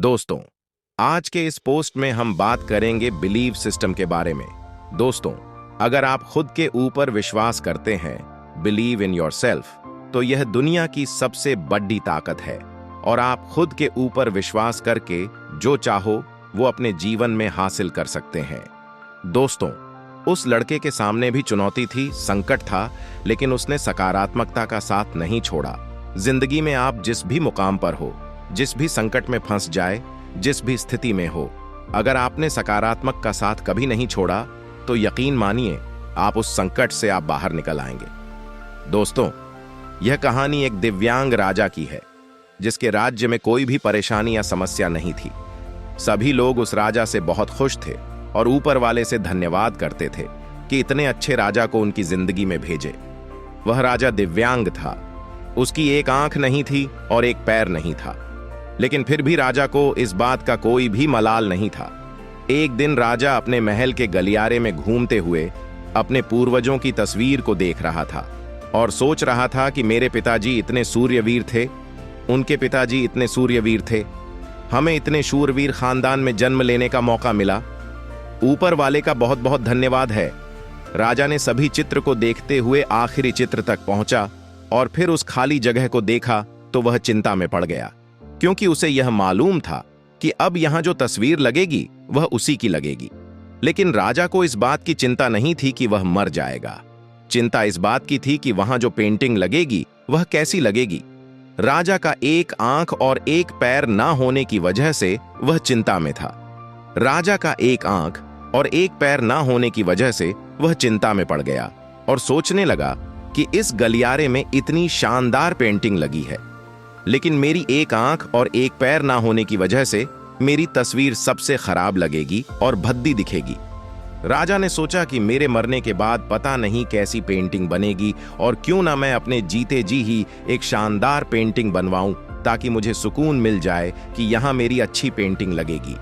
दोस्तों, आज के इस पोस्ट में हम बात करेंगे बिलीव सिस्टम के बारे में। दोस्तों, अगर आप खुद के ऊपर विश्वास करते हैं, बिलीव इन योरसेल्फ, तो यह दुनिया की सबसे बड़ी ताकत है और आप खुद के ऊपर विश्वास करके जो चाहो वो अपने जीवन में हासिल कर सकते हैं। दोस्तों, उस लड़के के सामने भी चुनौती थी, संकट था, लेकिन उसने सकारात्मकता का साथ नहीं छोड़ा। जिंदगी में आप जिस भी मुकाम पर हो, जिस भी संकट में फंस जाए, जिस भी स्थिति में हो, अगर आपने सकारात्मक का साथ कभी नहीं छोड़ा तो यकीन मानिए आप उस संकट से आप बाहर निकल आएंगे। दोस्तों, यह कहानी एक दिव्यांग राजा की है जिसके राज्य में कोई भी परेशानी या समस्या नहीं थी। सभी लोग उस राजा से बहुत खुश थे और ऊपर वाले से धन्यवाद करते थे कि इतने अच्छे राजा को उनकी जिंदगी में भेजे। वह राजा दिव्यांग था, उसकी एक आंख नहीं थी और एक पैर नहीं था, लेकिन फिर भी राजा को इस बात का कोई भी मलाल नहीं था। एक दिन राजा अपने महल के गलियारे में घूमते हुए अपने पूर्वजों की तस्वीर को देख रहा था और सोच रहा था कि मेरे पिताजी इतने सूर्यवीर थे, उनके पिताजी इतने सूर्यवीर थे, हमें इतने शूरवीर खानदान में जन्म लेने का मौका मिला। ऊपर वाले का बहुत बहुत धन्यवाद है। राजा ने सभी चित्र को देखते हुए आखिरी चित्र तक पहुंचा और फिर उस खाली जगह को देखा तो वह चिंता में पड़ गया, क्योंकि उसे यह मालूम था कि अब यहां जो तस्वीर लगेगी वह उसी की लगेगी। लेकिन राजा को इस बात की चिंता नहीं थी कि वह मर जाएगा। चिंता इस बात की थी कि वहां जो पेंटिंग लगेगी वह कैसी लगेगी। राजा का एक आंख और एक पैर ना होने की वजह से वह चिंता में था। राजा का एक आंख और एक पैर ना होने की वजह से वह चिंता में पड़ गया और सोचने लगा कि इस गलियारे में इतनी शानदार पेंटिंग लगी है, लेकिन मेरी एक आंख और एक पैर ना होने की वजह से मेरी तस्वीर सबसे खराब लगेगी और भद्दी दिखेगी। राजा ने सोचा कि मेरे मरने के बाद पता नहीं कैसी पेंटिंग बनेगी और क्यों ना मैं अपने जीते जी ही एक शानदार पेंटिंग बनवाऊं ताकि मुझे सुकून मिल जाए कि यहां मेरी अच्छी पेंटिंग लगेगी।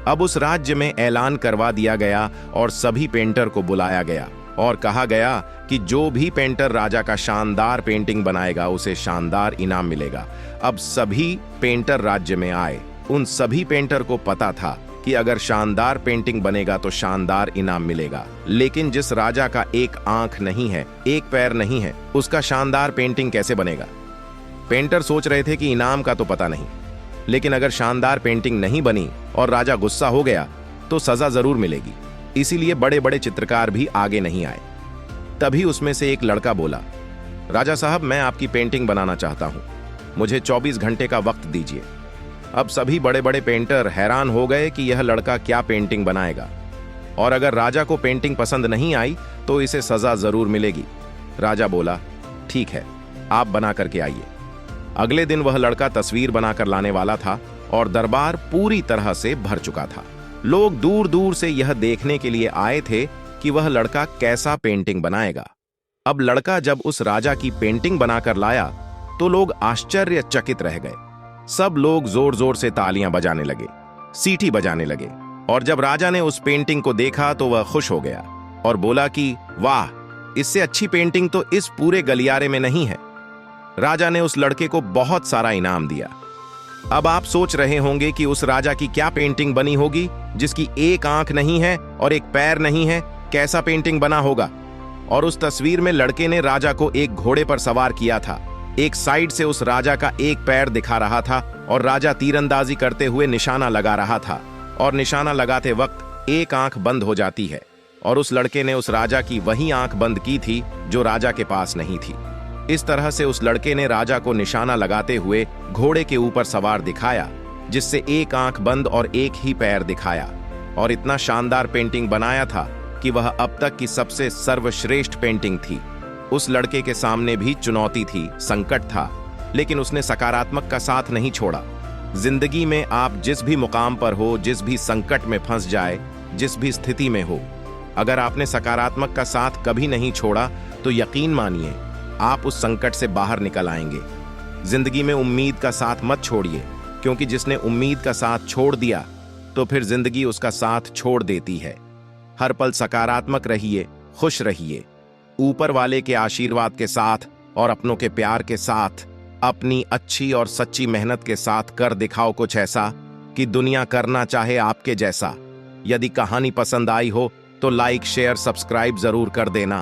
अब उस राज्य में ऐलान करवा दिया गया और सभी पेंटर को बुलाया गया और कहा गया कि जो भी पेंटर राजा का शानदार पेंटिंग बनाएगा उसे शानदार इनाम मिलेगा। अब सभी पेंटर राज्य में आए। उन सभी पेंटर को पता था कि अगर शानदार पेंटिंग बनेगा तो शानदार इनाम मिलेगा, लेकिन जिस राजा का एक आंख नहीं है, एक पैर नहीं है, उसका शानदार पेंटिंग कैसे बनेगा? पेंटर सोच रहे थे कि इनाम का तो पता नहीं, लेकिन अगर शानदार पेंटिंग नहीं बनी और राजा गुस्सा हो गया तो सजा जरूर मिलेगी। इसीलिए बड़े बड़े चित्रकार भी आगे नहीं आए। तभी उसमें से एक लड़का बोला, राजा साहब, मैं आपकी पेंटिंग बनाना चाहता हूं, मुझे 24 घंटे का वक्त दीजिए। अब सभी बड़े बड़े पेंटर हैरान हो गए कि यह लड़का क्या पेंटिंग बनाएगा, और अगर राजा को पेंटिंग पसंद नहीं आई तो इसे सजा जरूर मिलेगी। राजा बोला, ठीक है, आप बना करके आइए। अगले दिन वह लड़का तस्वीर बनाकर लाने वाला था और दरबार पूरी तरह से भर चुका था। लोग दूर दूर से यह देखने के लिए आए थे कि वह लड़का कैसा पेंटिंग बनाएगा। अब लड़का जब उस राजा की पेंटिंग बनाकर लाया तो लोग आश्चर्यचकित रह गए। सब लोग जोर जोर से तालियां बजाने लगे, सीटी बजाने लगे, और जब राजा ने उस पेंटिंग को देखा तो वह खुश हो गया और बोला कि वाह, इससे अच्छी पेंटिंग तो इस पूरे गलियारे में नहीं है। राजा ने उस लड़के को बहुत सारा इनाम दिया। अब आप सोच रहे होंगे कि उस राजा की क्या पेंटिंग बनी होगी जिसकी एक आंख नहीं है और एक पैर नहीं है, कैसा पेंटिंग बना होगा। और उस तस्वीर में लड़के ने राजा को एक घोड़े पर सवार किया था। एक साइड से उस राजा का एक पैर दिखा रहा था और राजा तीरंदाजी करते हुए निशाना लगा रहा था, और निशाना लगाते वक्त एक आंख बंद हो जाती है, और उस लड़के ने उस राजा की वही आंख बंद की थी जो राजा के पास नहीं थी। इस तरह से उस लड़के ने राजा को निशाना लगाते हुए घोड़े के ऊपर सवार दिखाया, जिससे एक आंख बंद और एक ही पैर दिखाया, और इतना शानदार पेंटिंग बनाया था कि वह अब तक की सबसे सर्वश्रेष्ठ पेंटिंग थी। उस लड़के के सामने भी चुनौती थी, संकट था, लेकिन उसने सकारात्मक का साथ नहीं छोड़ा। जिंदगी में आप जिस भी मुकाम पर हो, जिस भी संकट में फंस जाए, जिस भी स्थिति में हो, अगर आपने सकारात्मक का साथ कभी नहीं छोड़ा तो यकीन मानिए आप उस संकट से बाहर निकल आएंगे। जिंदगी में उम्मीद का साथ मत छोड़िए, क्योंकि जिसने उम्मीद का साथ छोड़ दिया तो फिर जिंदगी उसका साथ छोड़ देती है। हर पल सकारात्मक रहिए, खुश रहिए, ऊपर वाले के आशीर्वाद के साथ और अपनों के प्यार के साथ, अपनी अच्छी और सच्ची मेहनत के साथ कर दिखाओ कुछ ऐसा कि दुनिया करना चाहे आपके जैसा। यदि कहानी पसंद आई हो तो लाइक शेयर सब्सक्राइब जरूर कर देना।